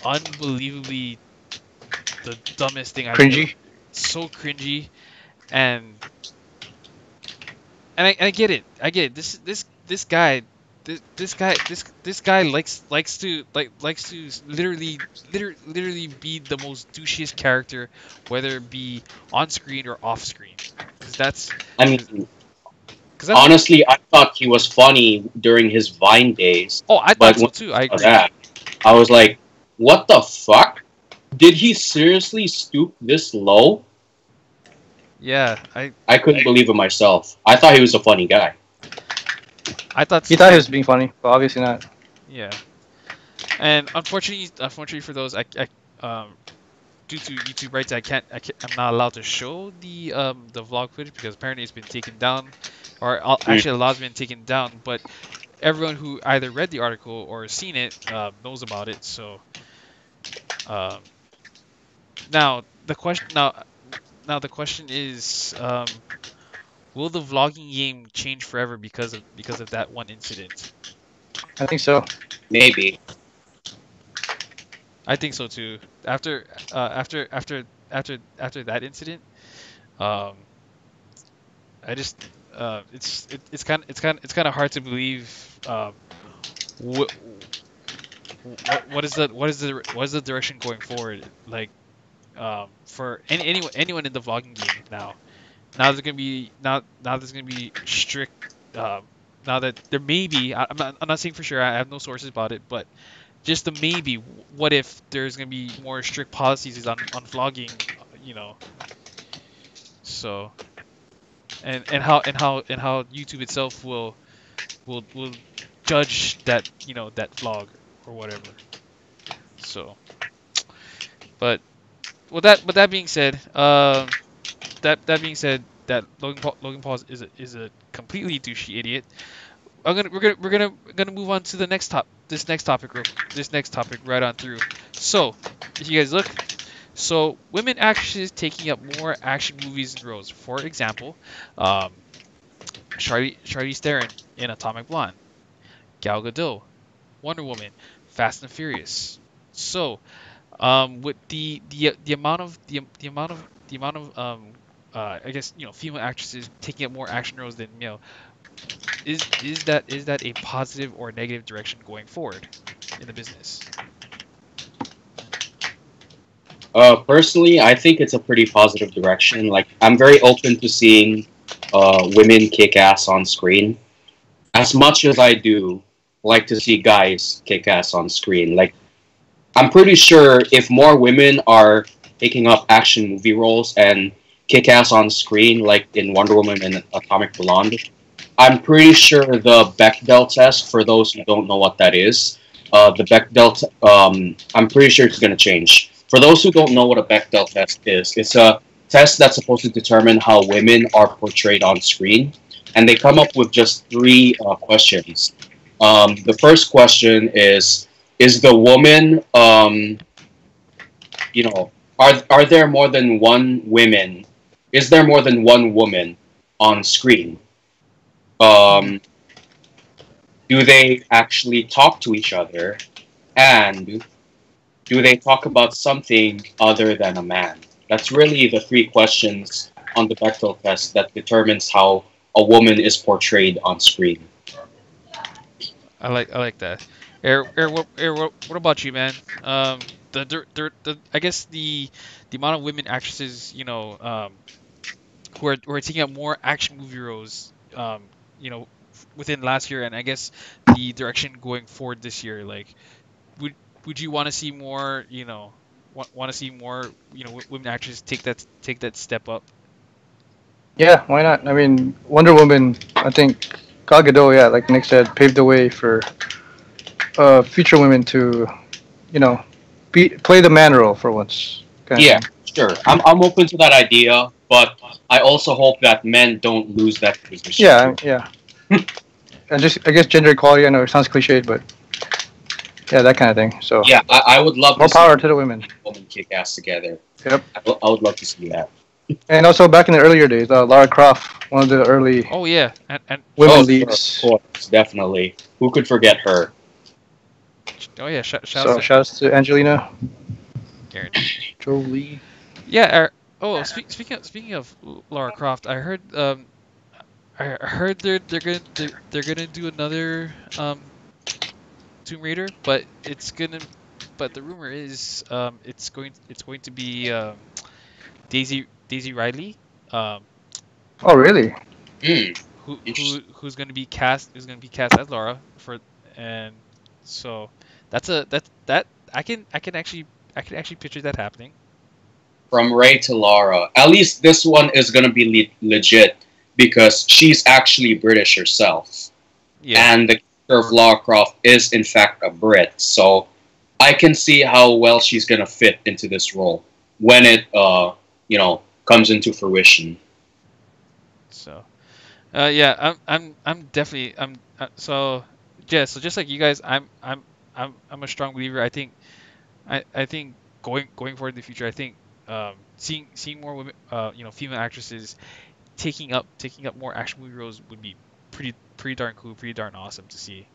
unbelievably the dumbest thing I've ever. Cringy. So cringy, and I get it. I get it. This guy. This guy likes to literally be the most douchiest character, whether it be on screen or off screen. Because that's I because mean, that's what. honestly, I thought he was funny during his Vine days, Oh, I but thought so when too. I I saw agree. that, I was like, "What the fuck? Did he seriously stoop this low?" Yeah, I couldn't believe it myself. I thought he was a funny guy. I thought He so thought he too. was being funny, but obviously not. Yeah, and unfortunately for those, due to YouTube rights, I'm not allowed to show the vlog footage because apparently it's been taken down, or Mm. actually a lot's been taken down. But everyone who either read the article or seen it knows about it. So um, now the question is, will the vlogging game change forever because of that one incident? I think so. Maybe. I think so too. After that incident, um, I just it's kind of hard to believe what what is the direction going forward, like for anyone in the vlogging game now. Now there's gonna be strict now that there may be I'm not saying for sure, I have no sources about it, but just the maybe, what if there's gonna be more strict policies on vlogging, you know. So and how YouTube itself will judge that, that vlog or whatever. So But with that being said, that Logan Paul is a completely douchey idiot. We're gonna move on to the next this next topic right on through. So, if you guys look, so women actresses taking up more action movies and roles. For example, um, Charlize Theron in Atomic Blonde, Gal Gadot, Wonder Woman, Fast and Furious. So, with the amount of I guess female actresses taking up more action roles than male, is that a positive or negative direction going forward in the business? Personally, I think it's a pretty positive direction. Like, I'm very open to seeing women kick ass on screen as much as I do like to see guys kick ass on screen. Like, I'm pretty sure if more women are taking up action movie roles and kick ass on screen, like in Wonder Woman and Atomic Blonde, I'm pretty sure the Bechdel test, for those who don't know what that is, the Bechdel, I'm pretty sure it's going to change. For those who don't know what a Bechdel test is, it's a test that's supposed to determine how women are portrayed on screen. And they come up with just three questions. The first question is the woman, are there more than one women? Is there more than one woman on screen? Um, do they actually talk to each other? And do they talk about something other than a man? That's really the three questions on the Bechdel test that determines how a woman is portrayed on screen. I like that. What about you, man? The I guess the amount of women actresses, who are taking up more action movie roles, within last year, and I guess the direction going forward this year. Like, would would you want to see more, want to see more, women actresses take that step up? Yeah, why not? I mean, Wonder Woman. I think Gal Gadot. Yeah, like Nick said, paved the way for future women to, you know, play the man role for once, kind of Yeah, thing. sure. I'm open to that idea, but I also hope that men don't lose that position Yeah, too. yeah. And just I guess gender equality. I know it sounds cliched, but yeah, that kind of thing. So Yeah, I would love more to see power to the women. women kick ass together. Yep. I would love to see that. And also back in the earlier days, Lara Croft, one of the early Oh yeah, and women Oh, sure, of leads. course, definitely. Who could forget her? oh yeah, shout out So to shout outs to Angelina Garen. Jolie. Yeah. Speaking of Lara Croft, I heard they're gonna do another Tomb Raider, but the rumor is it's going to be Daisy Ridley, um Oh, really? Hmm, who's gonna be cast as Laura for. And so that I can actually picture that happening. from Ray to Lara. At least this one is gonna be legit because she's actually British herself, Yeah. and the character of Lara Croft is in fact a Brit. So I can see how well she's gonna fit into this role when it comes into fruition. So yeah, I'm definitely so yeah, so just like you guys, I'm a strong believer. I think going forward in the future, I think seeing more women, female actresses taking up more action movie roles would be pretty darn cool, pretty darn awesome to see.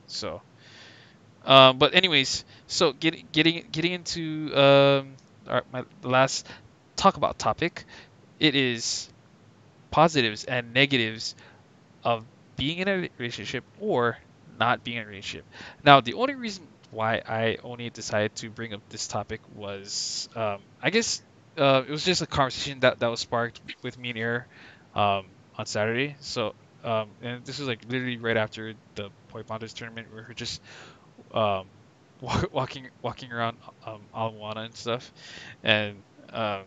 So, but anyways, so getting into my last talk about topic, it is positives and negatives of being in a relationship or not being in a relationship. Now, the only reason why I only decided to bring up this topic was, I guess, it was just a conversation that was sparked with me and Air, on Saturday. So, and this was like literally right after the Poi Pandas tournament, where we're just um, walking around Alamoana and stuff, and um,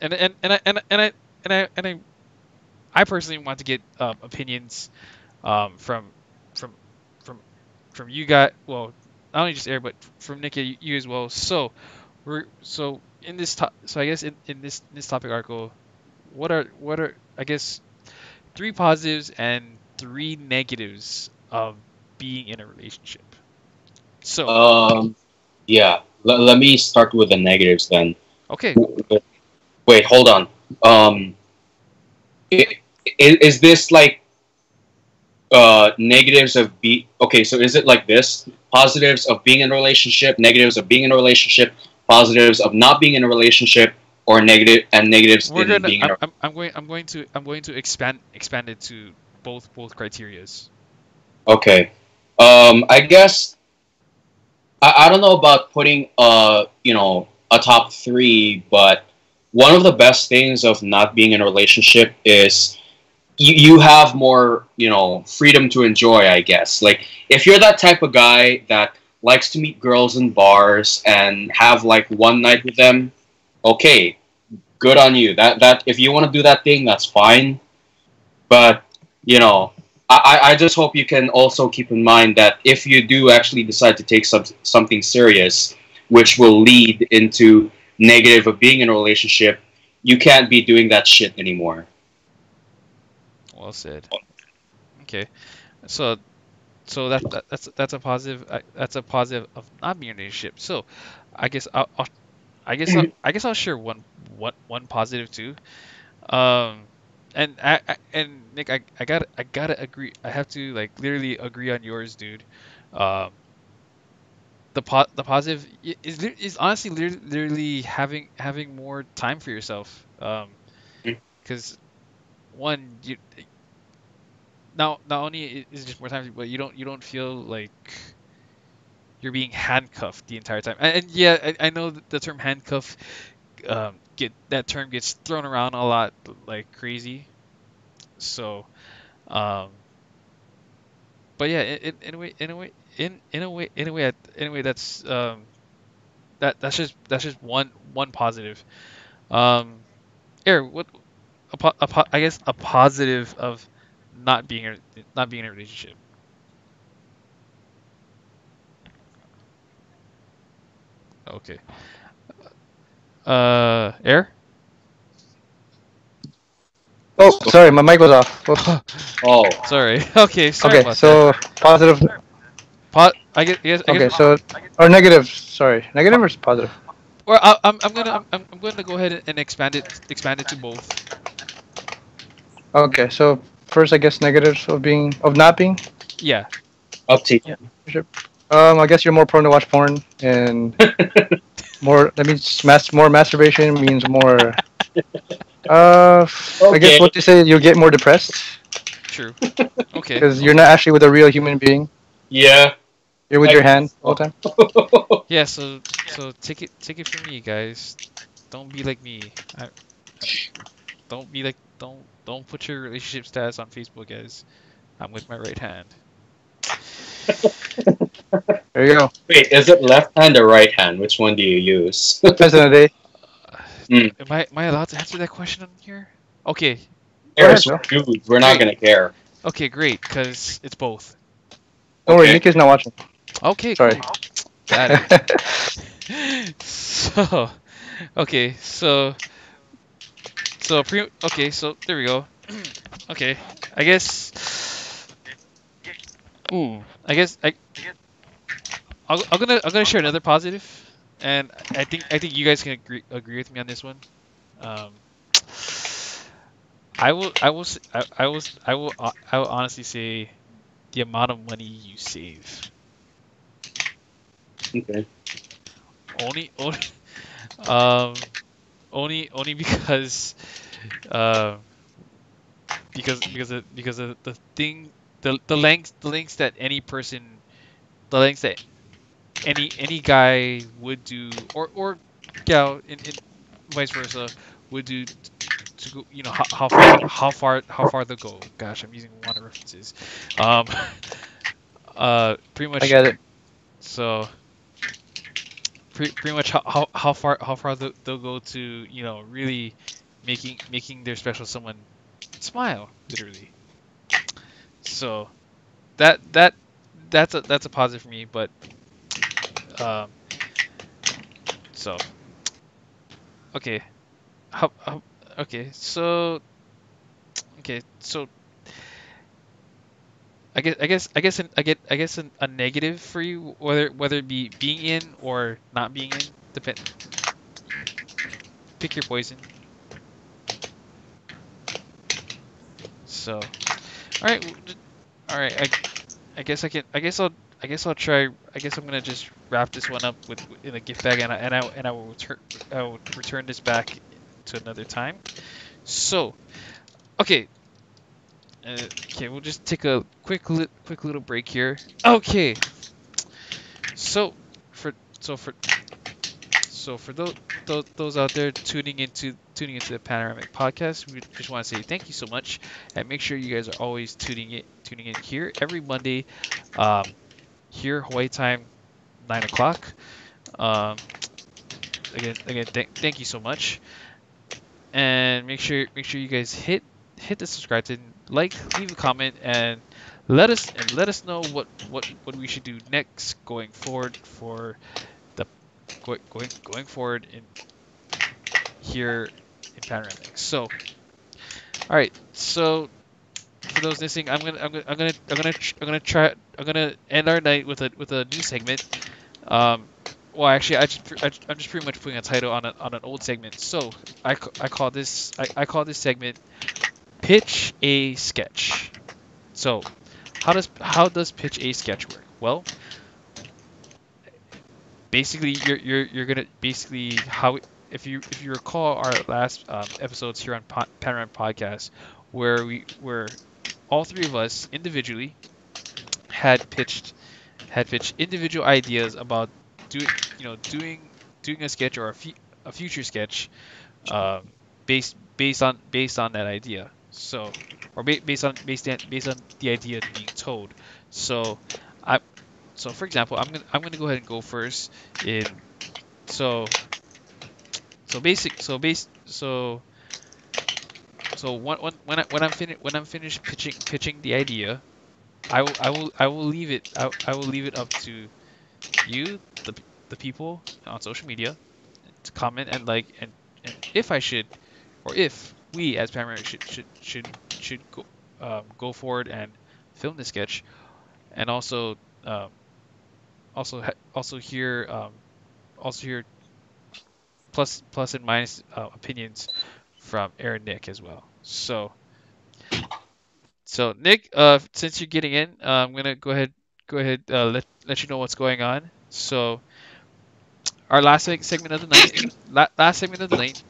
and I personally want to get opinions from from from from you guys. Well, not only just Air, but from Nick, you as well. So, So in so I guess in this topic article, what are I guess three positives and three negatives of being in a relationship. So Um, yeah. Let me start with the negatives then. okay, Wait, hold on. Um, i- is this like negatives of be okay? So is it like this? Positives of being in a relationship, negatives of being in a relationship, positives of not being in a relationship, or negatives we're in gonna being in a I'm going to expand it to both criterias. okay. I guess I don't know about putting a top three, but one of the best things of not being in a relationship is you have more freedom to enjoy. I guess like if you're that type of guy that likes to meet girls in bars and have like one night with them, okay, good on you. That if you want to do that thing, that's fine. But you know, I just hope you can also keep in mind that if you do actually decide to take something serious, which will lead into negative of being in a relationship, you can't be doing that shit anymore. Well said. Okay, so that's a positive. That's a positive of not being in a relationship. So I guess I guess I'll share one positive too. Um, and Nick, I gotta agree. I have to like literally agree on yours, dude. Um, the positive is honestly literally having more time for yourself. Because one, you not only is it just more time, but you don't feel like you're being handcuffed the entire time. And yeah, I know that the term handcuff get that term gets thrown around a lot like crazy. So um, but yeah, in a way that's just one positive. Um, Eric, what I guess a positive of not being in a relationship. Okay. Air? Oh, sorry, my mic was off. Whoops. Oh, Sorry. Okay, sorry Okay, about that. so positive. I guess Okay, so or negative. Sorry, po- negative or positive? or I'm going to go ahead and expand it to both. Okay, so first, I guess negatives of not being. Yeah. up to Yeah. I guess you're more prone to watch porn, and more. That means more masturbation means more. Uh, I guess okay. what they say, you'll get more depressed True. Okay. because you're Okay. not actually with a real human being. Yeah. You're with I your guess hand all the time. so. Yeah, so take it from me, guys. Don't be like me. Don't be like don't put your relationship status on Facebook, guys. I'm with my right hand. There you go. Wait, is it left hand or right hand? Which one do you use? Depends on the day. Uh, Hmm. am I allowed to answer that question on here? Okay. Go ahead, Yes, Phil. we're dudes. We're not Great. gonna care. Okay, great, cuz it's both. Don't worry, Okay. Nick is not watching. Okay, Sorry. cool. Got it. So, okay, okay, so there we go. Okay. I guess I guess I'm gonna share another positive, and I think you guys can agree with me on this one. Um, I will honestly say the amount of money you save. Okay. Only um only because uh because of the thing the lengths that any person the lengths that any guy would do or gal in vice versa would do to go, you know, how far they'll go. Gosh, I'm using a lot of references. Um, pretty I much. get it. So pretty much how far they'll go to, you know, really making their special someone smile, literally. So that that's a positive for me. But um, So okay, how okay so okay so I guess a negative for you, whether it be being in or not being in. Depend. Pick your poison. So, all right, all right. I guess I can. I guess I'll try. I guess I'm gonna just wrap this one up in a gift bag, and I will return. I will return this back to another time. So, okay. Okay, we'll just take a quick little break here. Okay. So, for so for So for those out there tuning into the Panoramic Podcast, we just want to say thank you so much, and make sure you guys are always tuning in here every Monday, um, here Hawaii time, 9 o'clock. Um, again, thank you so much, and make sure you guys hit the subscribe button, leave a comment, and let us know what we should do next going forward for the going forward in here in Panoramic. So, all right. So for those listening, I'm gonna end our night with a new segment. Um, well, actually, I'm just pretty much putting a title on an old segment. So I call this segment Pitch a Sketch. So how does pitch a sketch work? Well, basically you're gonna basically how if you recall our last episodes here on Panoramic Podcast, where all three of us individually had pitched individual ideas about doing doing a sketch or a future sketch, um, based on that idea. So, or based on the idea being told. So, I for example, I'm gonna go ahead and go first in so so basic so base so when I'm finished pitching the idea, I will leave it I will leave it up to you, the people on social media, to comment and and if I should, or if we as Paramount should go forward and film the sketch, and also also hear plus and minus opinions from Aaron, Nick as well. So Nick, since you're getting in, I'm gonna go ahead, let you know what's going on. So our last segment of the night, last segment of the night,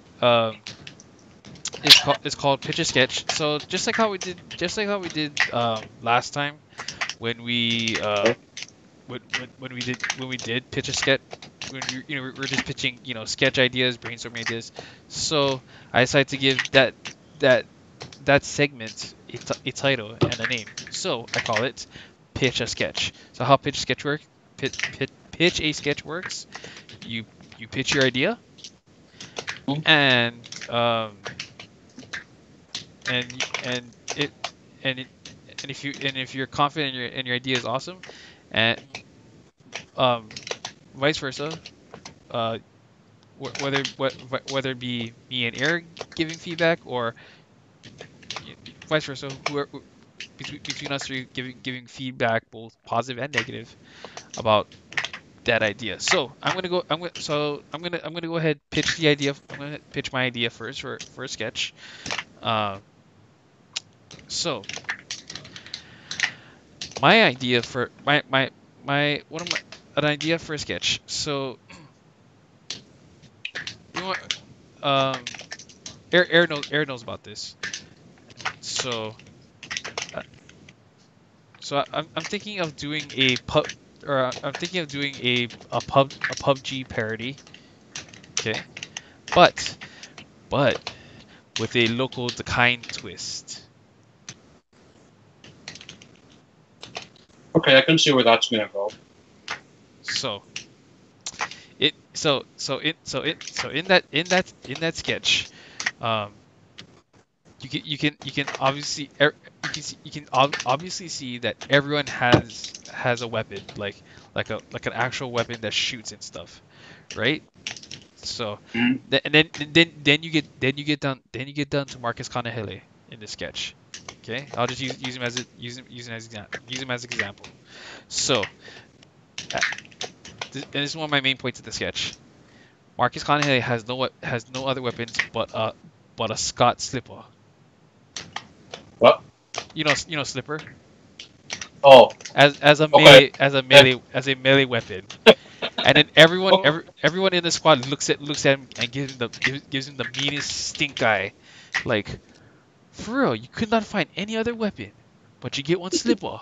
is called Pitch a Sketch. So just like how we did last time when we when we did pitch a sketch, when we were just pitching sketch ideas, brainstorming ideas. So I decided to give that that segment a title and a name. So I call it Pitch a Sketch. So how pitch a sketch work? Pitch a sketch works. You pitch your idea, and and it and it and if you're confident and your idea is awesome, and um, vice versa, uh, whether it be me and Eric giving feedback, or vice versa, between us three giving feedback, both positive and negative, about that idea. So I'm gonna go ahead pitch the idea. I'm gonna pitch my idea first for a sketch. Uh, so my idea for my one of my an idea for a sketch. So you want Air knows about this. So I'm thinking of doing a pub, or I'm thinking of doing a PUBG parody. Okay, but with a local Dakine twist. Okay, I can see where that's gonna go. So in that sketch, um, you can obviously obviously see that everyone has a weapon, like an actual weapon that shoots and stuff, right? So, Mhm. then you get down to Marcus Kanahele in the sketch. Okay, I'll just use him as an example. So, and this is one of my main points of the sketch. Marcus Conley has no other weapons but a Scott slipper. What? You know slipper Oh, as a okay. melee weapon. And then everyone in the squad looks at him and gives him the meanest stink eye, like, for real, you could not find any other weapon, but you get one slipper.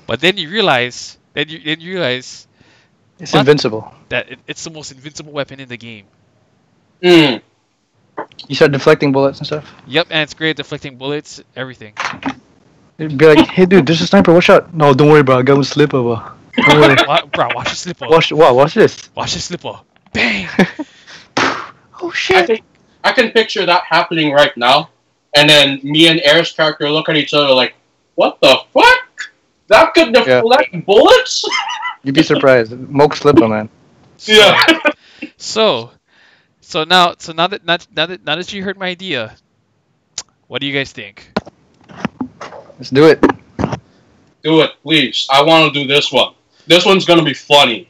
But then you realize It's what? invincible. that it's the most invincible weapon in the game. Mm. You start deflecting bullets and stuff. Yep, and it's great at deflecting bullets, everything. It'd be like, hey dude, there's a sniper. Watch out! No, don't worry, bro. I got one slipper, bro. Don't worry. Bro, watch your slipper. Watch this. Watch your slipper. Bang! Oh shit! I can picture that happening right now, and then me and Air's character look at each other like, "What the fuck? That could deflect bullets?" You'd be surprised. Moke slipper, man. Yeah. So now that you heard my idea, what do you guys think? Let's do it. Do it, please. I want to do this one. This one's gonna be funny.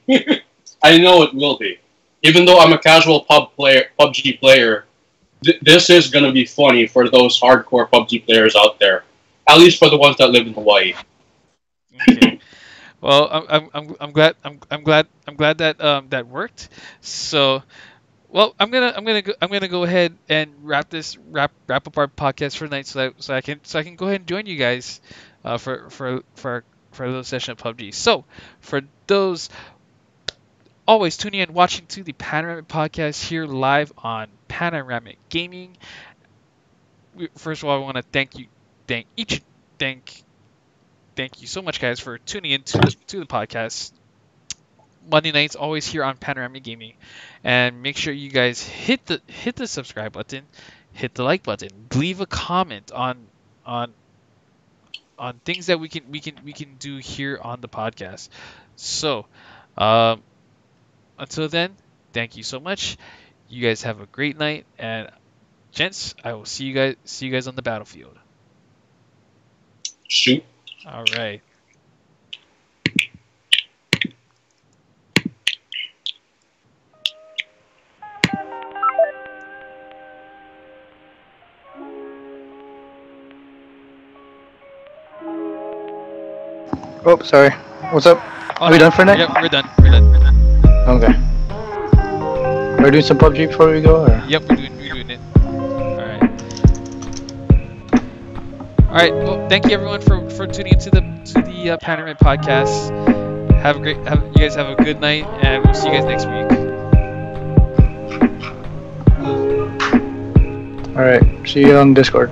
I know it will be. Even though I'm a casual PUBG player, this is gonna be funny for those hardcore PUBG players out there. At least for the ones that live in Hawaii. Okay. Well, I'm glad that that worked. So, well, I'm gonna go ahead and wrap up our podcast for tonight, so I can go ahead and join you guys for a little session of PUBG. So, for those always tuning in, watching to the Panoramic Podcast here live on Panoramic Gaming. First of all, I want to thank you so much, guys, for tuning in to the podcast. Monday nights always here on Panoramic Gaming, and make sure you guys hit the subscribe button, hit the like button, leave a comment on things that we can do here on the podcast. So, until then, thank you so much. You guys have a great night, and gents, I will see you guys on the battlefield. Shoot. All right. Oh, sorry. What's up? Oh, Are we done for tonight? Yep, we're done. Okay. Are we doing some PUBG before we go? Or? Yep, we're doing it. All right. Well, thank you everyone for tuning into the Panoramic Podcast. You guys have a good night, and we'll see you guys next week. Alright, see you on Discord.